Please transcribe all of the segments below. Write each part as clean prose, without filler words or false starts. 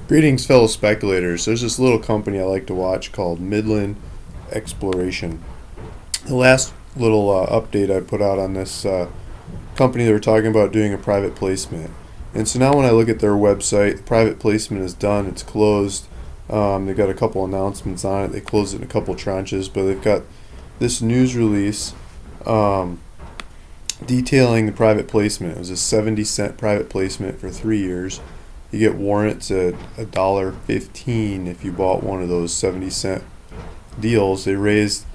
Greetings, fellow speculators. There's this little company I like to watch called Midland Exploration. The last little update I put out on this company, they were talking about doing a private placement. And so now when I look at their website, the private placement is done, it's closed. They've got a couple announcements on it. They closed it in a couple tranches, but they've got this news release detailing the private placement. It was a 70-cent private placement for 3 years. You get warrants at $1.15 if you bought one of those 70-cent deals. They raised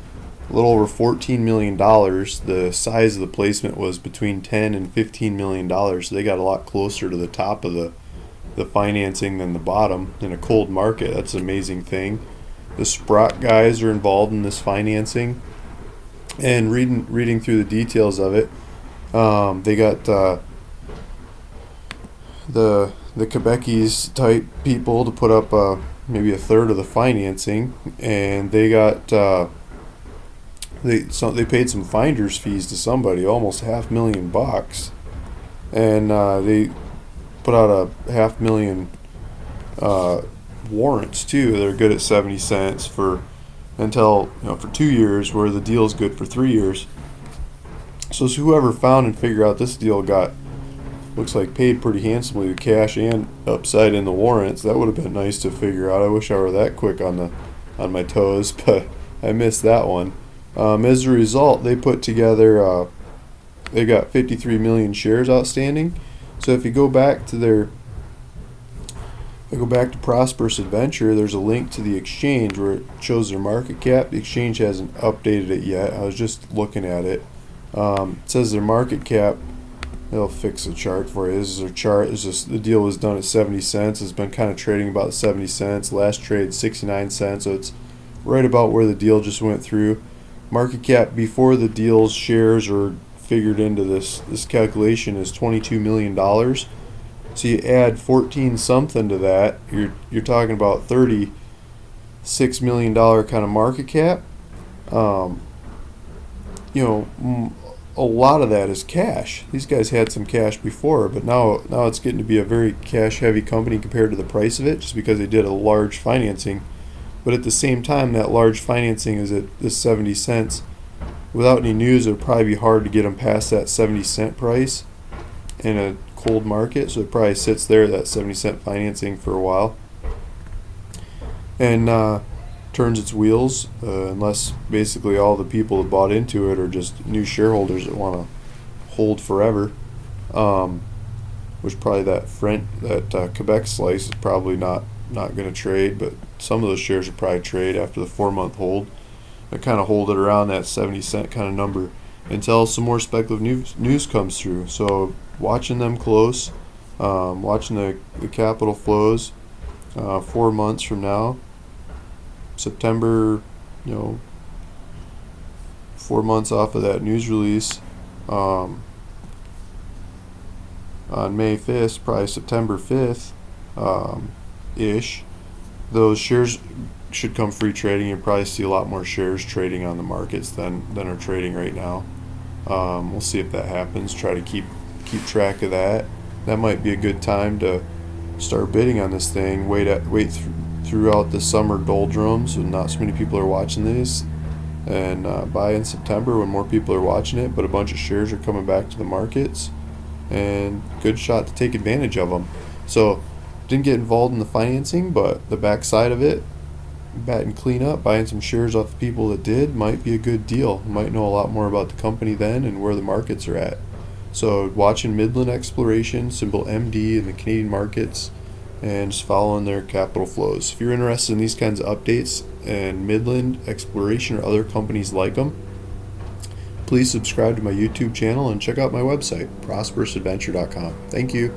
a little over $14 million. The size of the placement was between $10 and $15 million. So they got a lot closer to the top of the financing than the bottom in a cold market. That's an amazing thing. The Sprott guys are involved in this financing, and reading through the details of it, they got the Quebecese type people to put up maybe a third of the financing, and they got they paid some finder's fees to somebody, almost $500,000, and they put out a $500,000 warrants too. They're good at 70 cents for 2 years, where the deal's good for 3 years. So whoever found and figured out this deal looks like paid pretty handsomely with cash and upside in the warrants. That would have been nice to figure out. I wish I were that quick on my toes, but I missed that one. As a result, they put together they got 53 million shares outstanding. So if you go back to Prosperous Adventure, there's a link to the exchange where it shows their market cap. The exchange hasn't updated it yet. I was just looking at it. It says their market cap. They'll fix the chart for you. This is their chart. The deal was done at 70 cents. It's been kind of trading about 70 cents. Last trade 69 cents. So it's right about where the deal just went through. Market cap before the deal's shares are figured into this calculation is $22 million. So you add 14 something to that, you're talking about $36 million kind of market cap. A lot of that is cash. These guys had some cash before, but now it's getting to be a very cash heavy company compared to the price of it, just because they did a large financing. But at the same time, that large financing is at this 70 cents. Without any news, it would probably be hard to get them past that 70 cent price in a cold market. So it probably sits there, that 70 cent financing, for a while, and turns its wheels, unless basically all the people that bought into it are just new shareholders that want to hold forever. Which probably that Quebec slice is probably not going to trade, but some of those shares will probably trade after the 4-month hold. They kind of hold it around that 70 cent kind of number until some more speculative news comes through. So watching them close, watching the capital flows. 4 months from now, September, 4 months off of that news release, on May 5th, probably September 5th, ish, those shares should come free trading. You'll probably see a lot more shares trading on the markets than are trading right now. We'll see if that happens. Try to keep track of that. That might be a good time to start bidding on this thing. Wait throughout the summer doldrums when not so many people are watching these, and buy in September when more people are watching it, but a bunch of shares are coming back to the markets, and good shot to take advantage of them. So didn't get involved in the financing, but the backside of it, batting clean up, buying some shares off the people that did, might be a good deal. You might know a lot more about the company then and where the markets are at. So watching Midland Exploration, symbol MD, in the Canadian markets, and just following their capital flows. If you're interested in these kinds of updates and Midland Exploration or other companies like them, please subscribe to my YouTube channel and check out my website, ProsperousAdventure.com. Thank you.